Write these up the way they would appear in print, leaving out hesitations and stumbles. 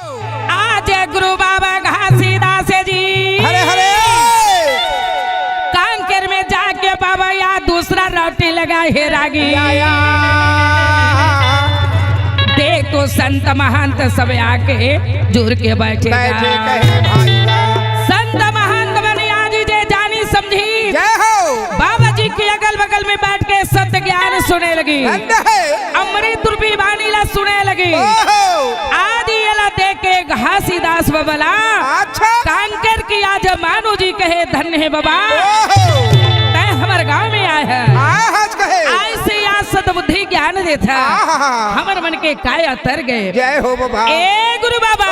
आज गुरु बाबा घासीदास जी हरे हरे कांकेर में जाके बाबा या दूसरा रोटी लगा हे रागी देखो संत महंत सब आके जुड़ के बैठे बैठे कहे भाईला संत महंत बनिया जी जे जानी समझी जय हो बाबा जी के अगल बगल में बैठ के सत्य ज्ञान सुने लगी अमृत रूपी वाणी ला सुने लगी आदि एला देख के घासीदास बबला अच्छा कांकेर की आज मानो जी कहे धन्य है बाबा तय हमारे गांव में आए है ऐसे आज सद्बुद्धि ज्ञान देता हमारे मन के काया तर गए जय हो बाबा ए गुरु बाबा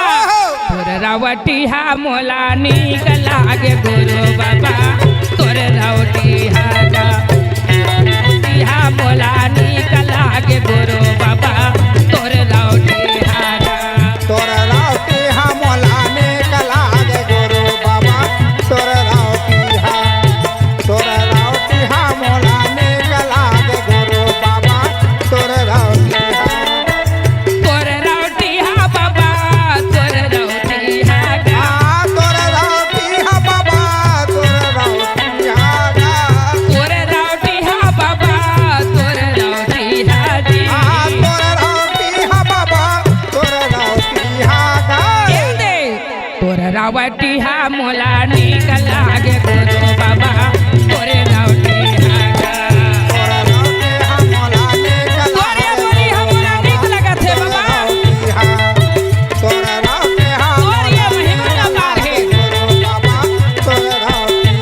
तोर रावटी हा मोला निकला गे गुरु बाबा तोर रावटी हा मोला निकला गे गुरु बाबा तोर रावटी तोर रावटी हा मोला निकला गे गुरु बाबा तोर रावटी हा मोला निकला गे गुरु बाबा तोर रावटी तोर रावटी हा बाबा तोर रावटी तोर रावटी हा बाबा तोर रावटी तोर रावटी हा बाबा तोर रावटी जी तोर रावटी हा बाबा तोर रावटी दे तोर रावटी हा मोला निकला गे गुरु बाबा तोर रावटी तोर रावटी हा मोला निकला तोरे बोली हा मोला निकला गे थे बाबा तोर रावटी हा तोर ये महिमा का पार है गुरु बाबा तोर रावटी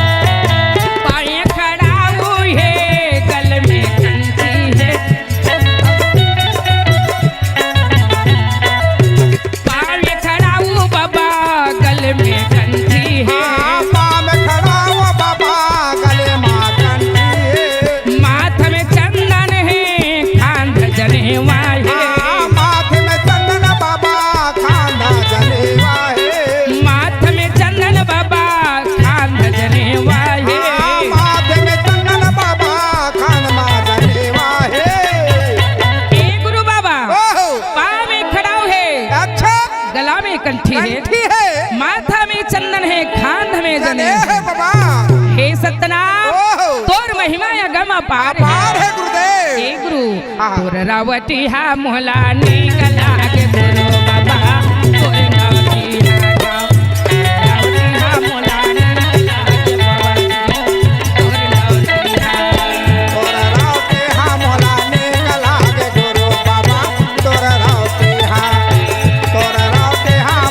पाए खड़ा हुए गल में कंठी है पाए खड़ा हूँ बाबा गल में कंठी है पाम खड़ा हुआ बाबा गले मां कंठी माथ में चंदन है खांध जने वाहे माथे में चंदन बाबा खाना जनेवा है माथ में चंदन बाबा खांध जने वाहे माथे में चंदन बाबा खाना जनेवा है ए गुरु बाबा ओहो पाँव में खड़ा है अच्छा गला में कंठी है कंठी है माथा में चंदन है खांध में जने जने है बाबा हे सतनाम ओहो तोर महिमा या गम पार पार है है गुरुदेव हे गुरु हाँ। तोर रावटी हा मोहला निकला के गुरु बाबा तोर रावटी हा मोहला निकला के बाबा तोर रावटी तोर रावटी हा मोला निकला गे गुरु बाबा तोर रावटी हा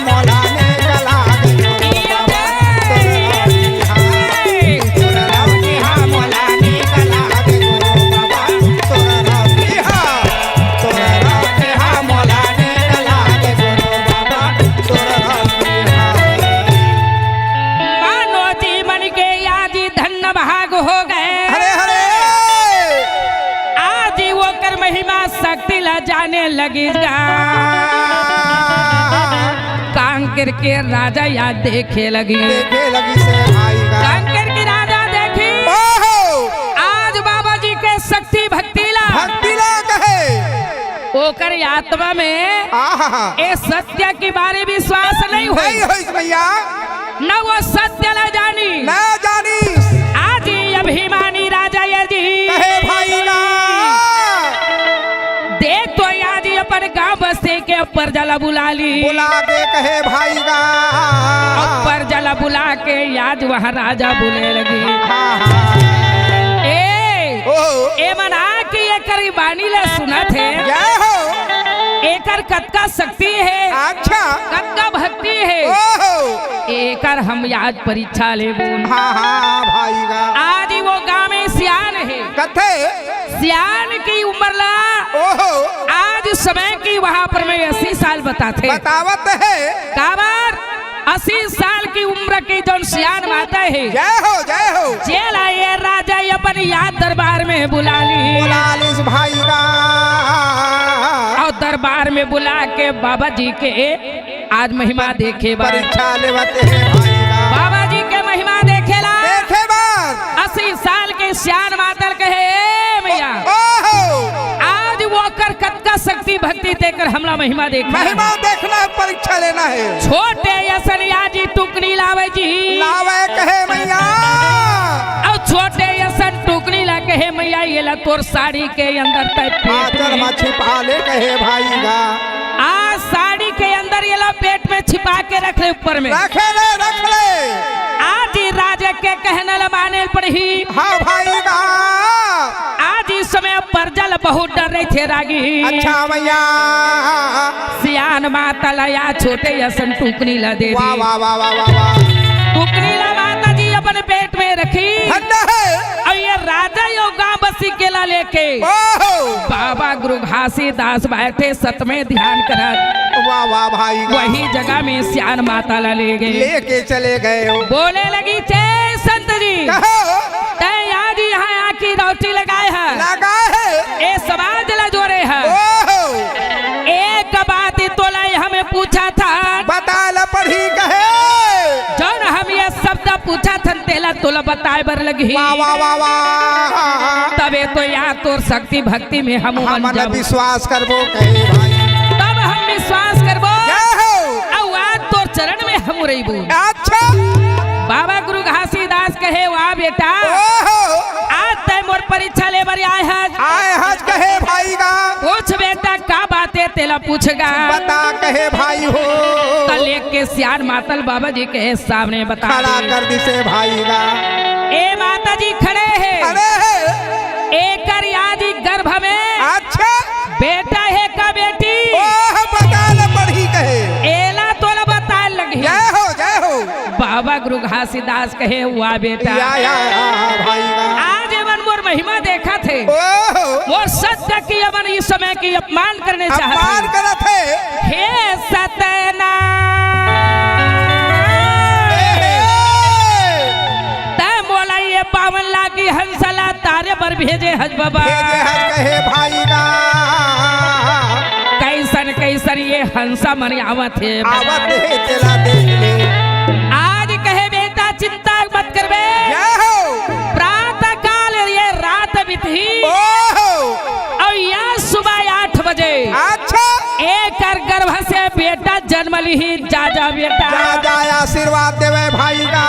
मोला निकला गे गुरु बाबा तोर रावटी हा मोला निकला गे गुरु बाबा तोर रावटी हा मोला निकला गे गुरु बाबा तोर रावटी मानो जीवन के आदि धन्य भाग हो गए हरे हरे आज वो कर महिमा शक्ति ला जाने लगी कांकेर के राजा याद देखे लगी देखे लगी से आएगा कांकेर की राजा देखी ओहो आज बाबा जी के शक्ति भक्ति ला भक्ति ला कहे ओकर आत्मा में आहा ए सत्य के बारे विश्वास नहीं नहीं हुई होइस भैया न वो सत्य ला जानी ना जानी आज ही अभिमानी राजा ये जी कहे भाई ना देख तो आज ही अपन गांव बसे के ऊपर जला बुला ली बुला के कहे भाई ना ऊपर जला बुला के आज वहाँ राजा बुले लगी ए ओहो ए मना कि एकर बानी ला सुना थे जय हो एकर कतका शक्ति है अच्छा कतका भक्ति है ओहो एकर हम याद परीक्षा लेबू हाँ भाई ना आज ही वो गाँव में सियान है कथे सियान की उम्र परला ओहो आज समय की वहाँ पर मैं 80 साल बताते बतावत है। काबर 80 साल की उम्र की जो सियान माता है जय हो जेल आए राजा अपन याद दरबार में बुला ली बोलालिस भाई का और दरबार में बुला के बाबा जी के आज महिमा देखे परीक्षा लेवते है भाई का बाबा जी के महिमा देखेला देखे बात 80 साल के सियान मातल कहे "ए मैया ओहो आज वो कर कतका शक्ति भक्ति देकर हमला महिमा देख महिमा देखना है, परीक्षा लेना है। छोटे यसनिया जी टुकनी लावे जी लावे कहे मैया और छोटे यसन टुकनी ला कहे मैया ये ला तोर साड़ी के अंदर तय पेट आचर में मछी पाले कहे भाई का आज साड़ी के अंदर ये ला पेट में छिपा के रख ले ऊपर में रख ले आज ही राजा के कहने ला माने पड़ी हाँ भाई का आज इस समय परजल बहुत डर रहे थे रागी अच्छा मैया सियान माता लया छोटे यसन टुकनी ला दे वाह दी वाह वाह वाह वाह वाह टुकनी ला माता जी अपने पेट में रखी ठंडा है और ये राजा योगा बसी केला लेके ओहो बाबा गुरु घासीदास बैठे सत में ध्यान करा वाह वाह भाई का वही जगह में सियान माता ला ले गए लेके चले गए हो बोले लगी चे संत जी कहो तय आज यहाँ आकी रोटी लगाए है लगा है ए समाज ला जोड़े है ओहो एक बात तो लाई हमें पूछा था बता ल पढ़ी कहे जौन हम ये शब्द पूछा था तेला तोला बताए बर लगी वाह वाह वाह वाह तबे तो यहाँ तोर शक्ति भक्ति में हम हम बन जाबो विश्वास करबो कहे भाई तब हम विश्वास करबो जय हो और आज तोर चरण में हम रहीबो अच्छा बाबा गुरु घासीदास कहे वाह बेटा ओहो आज तय मोर परीक्षा ले बर आए है आए हज कहे भाई का पूछ बेटा का बातें तेला पूछगा बता कहे भाई हो तल एक के सियान मातल बाबा जी के सामने बता खड़ा दे। कर दिसे भाई का ए माता जी खड़े हैं अरे एक यादी गर्भ में अच्छा बेटा है का बेटी ओह बता ल पढ़ी कहे एला तोला बताए लगी जय हो बाबा गुरु घासीदास कहे हुआ बेटा या भाई का आज एवन मोर महिमा देखा थे ओहो मोर सत्य की एवन इस समय की अपमान करने अपमान चाहते करत है हे सतना तय मोला ये पावन लागी हंसला तारे पर भेजे हज बाबा भेजे हज कहे भाई का कैसन कैसन ये हंसा मन आवत है आवत है तेला देख ले आज कहे बेटा चिंता मत करबे जय हो प्रातः काल ये रात बीती ओहो और यह सुबह 8 बजे अच्छा एक गर्भ से बेटा जन्म ली जा बेटा जा आशीर्वाद देवे भाई का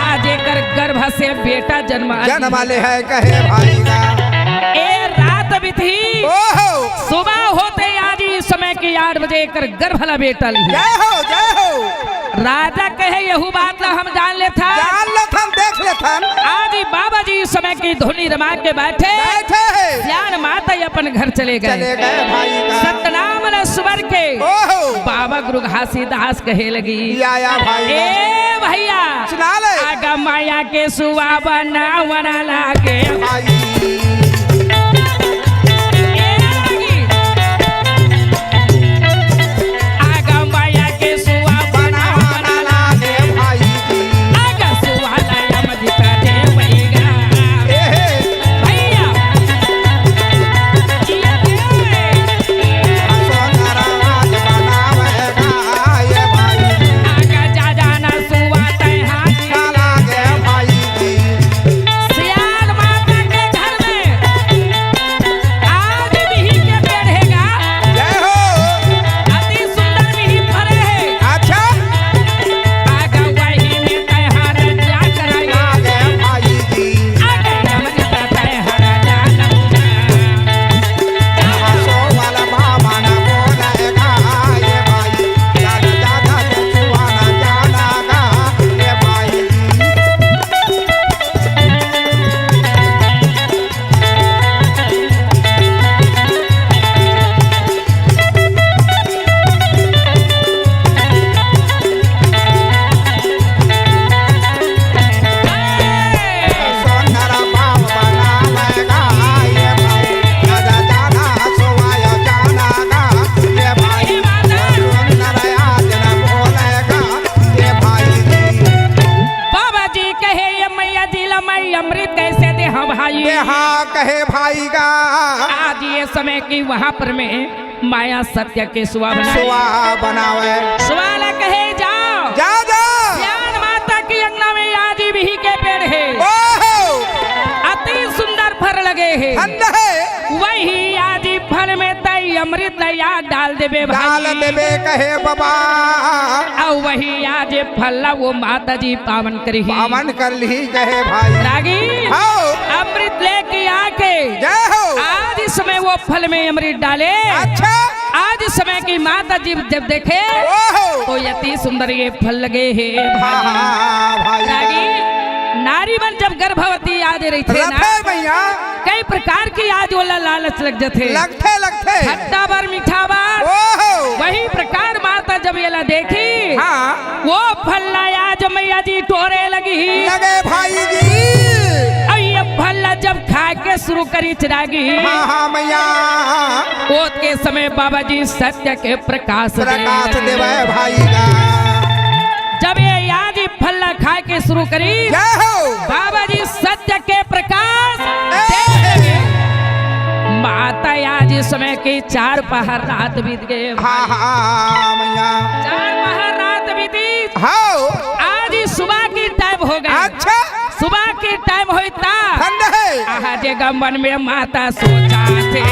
आज एक गर्भ से बेटा जन्म ले है कहे भाई का ए रात बीती ओहो सुबह होते आज इस समय की 8 बजे एक गर्भ ला बेटा ली जय हो राजा कहे यहू बात ला हम जान ले था जान लेथन देख लेथन आज ही बाबा जी इस समय की धुनी रमा के बैठे बैठे है ज्ञान माता ही अपन घर चले चले गए गए भाई का सतनाम न सुबर के ओहो बाबा गुरु घासीदास कहे लगी या भाई का ए भैया सुना ले आगा माया के सुवा बना वना लागे भाई ए लागी। आगा माया के सुवा बना वना लागे भाई की आगा सुवा लाया मजिता दे वैगा ए भैया ये सोनारा राज बनावेगा ये भाई आगा जा जाना सुवा तय हाथ का लागे भाई की सियान माता के भाई हाँ कहे भाई का आज ये समय की वहाँ पर में माया सत्य के सुआ बनावे सुवाला कहे जाओ जा ज्ञान माता की अंगना में आज भी के पेड़ है अति सुंदर फल लगे है वही आज फल में तय अमृत या डाल देवे कहे बाबा और वही आज फल वो माता जी पावन कर ली कहे भाई रागी अमृत लेके आके आज इस समय वो फल में अमृत डाले अच्छा आज समय की माता जी जब देखे तो अति सुंदर ये फल लगे है रागी नारी बन जब गर्भवती आज रही थे ना कई प्रकार की आज वाला लालच लग जाते लगते खट्टा बार मीठा बार वही प्रकार माता जब ये देखी वो फल आज मैया जी टोरे लगी भाई जी और ये फल जब खा के शुरू करी चिरागी मैया ओत के समय बाबा जी सत्य के प्रकाश देवे भाई का जब ये आज फल खा के शुरू करी बाबा जी सत्य के प्रकाश माता आज इस समय के 4 पहर रात बीत गए मैया 4 पहर रात बीती आज सुबह की टाइम हो गया अच्छा सुबह की टाइम होता आज गमन में माता सोचा थे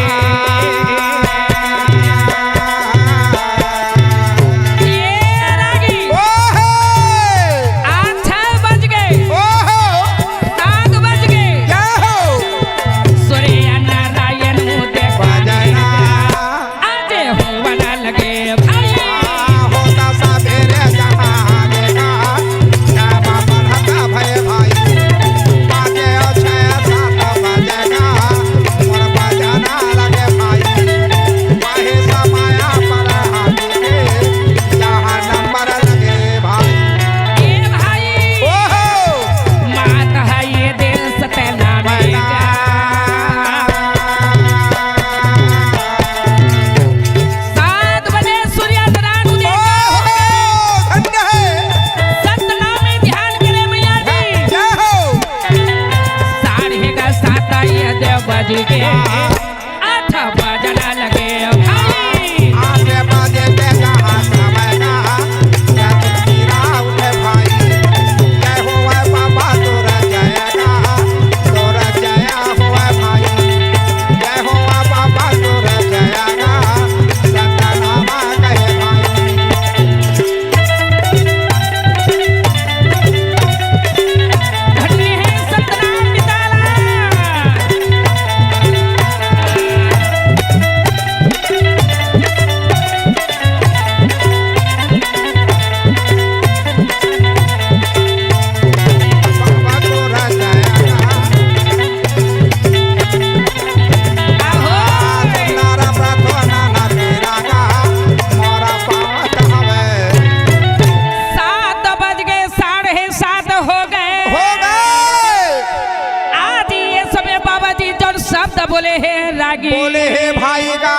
बोले हे भाई का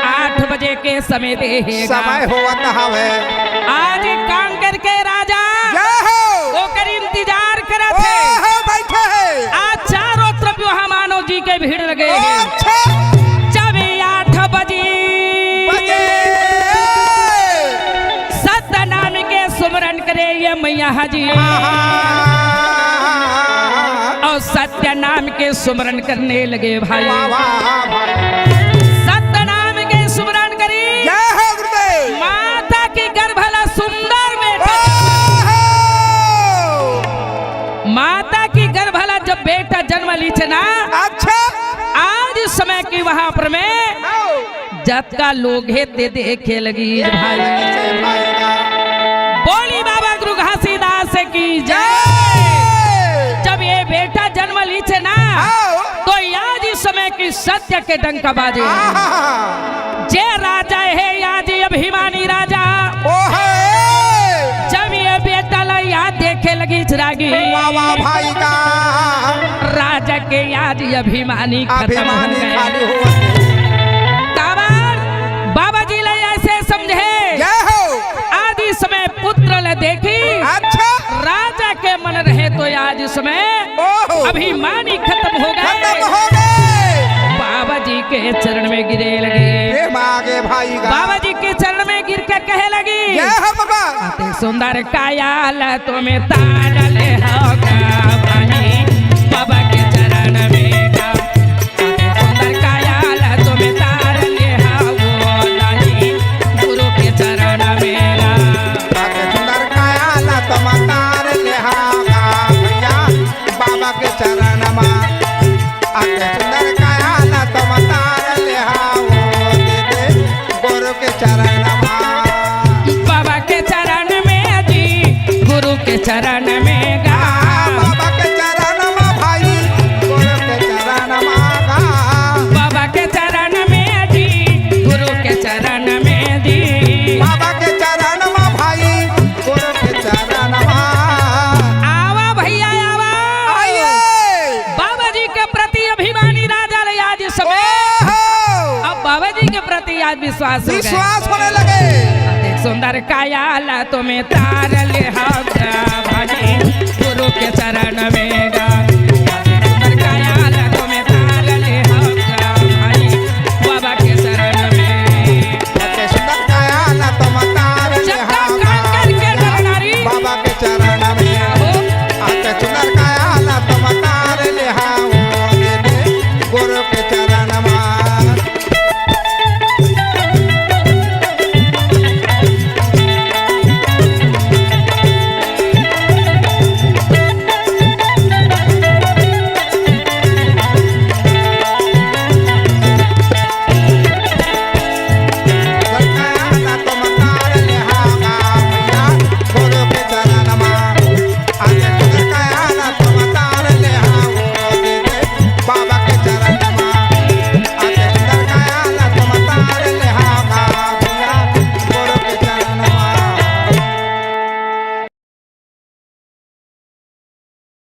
8 बजे के समय समय होता हवे आज काम करके राजा ओकर इंतजार करे थे बैठे आज चारों तरफ वहाँ मानव जी के भीड़ लगे जब 8 बजे सत्य नाम के सुमरन करे ये मैया हाजी और सत्य नाम के सुमरन करने लगे भाई सत्य नाम के सुमरन करी माता की गर्भला सुंदर बेटा माता की गर्भला जब बेटा जन्म ली थे ना अच्छा आज समय की वहां पर में जब का लोग देखे लगी भाई बोली बाबा गुरु घासीदास की जय जब ये बेटा जन्म ली थे ना तो आज इस समय की सत्य के डंका बाजे जे राजा है आज अभिमानी राजा जब ये बेटा ला याद देखे लगी चिरागी भाई का राजा के याद अभिमानी खत्म हो गए बाबा जी ले ऐसे समझे आदि समय पुत्र ले देखी अच्छा राजा के मन रहे तो आज समय ओहो। अभिमानी खत्म हो खत्म गए। हो गए। बाबा जी के चरण में गिरे लगे। प्रेम आगे भाई का बाबा जी के चरण में गिर के कहे लगी, जय हो बाबा। अति सुंदर कायाल तुम्हें तारल होगा भाई बाबा के चरण में गा। अति सुंदर कायाल तुम्हें तारल होगा नहीं गुरु के चरण में गा। बाके सुंदर कायाला तुम तार लेहागा भैया बाबा के चरण मा। आके सुंदर कायाला तुम तार लेहाओ दे गुरु के चरण मा। बाबा के चरण में जी गुरु के चरण में गा। बाबा के चरण मा भाई गुरु के चरण मा गा। बाबा के चरण में जी गुरु के चरण में जी। बाबा के चरण मा भाई गुरु के चरण मा। आवा भैया आवा। आइए। बाबा जी के प्रति अभिमानी राजा ले आज समय ओहो। अब बाबा जी के प्रति आज विश्वास हो गया। विश्वास होने लगे। अति सुंदर कायाला तुम्हें तारल होगा भाई गुरु के चरण में गा।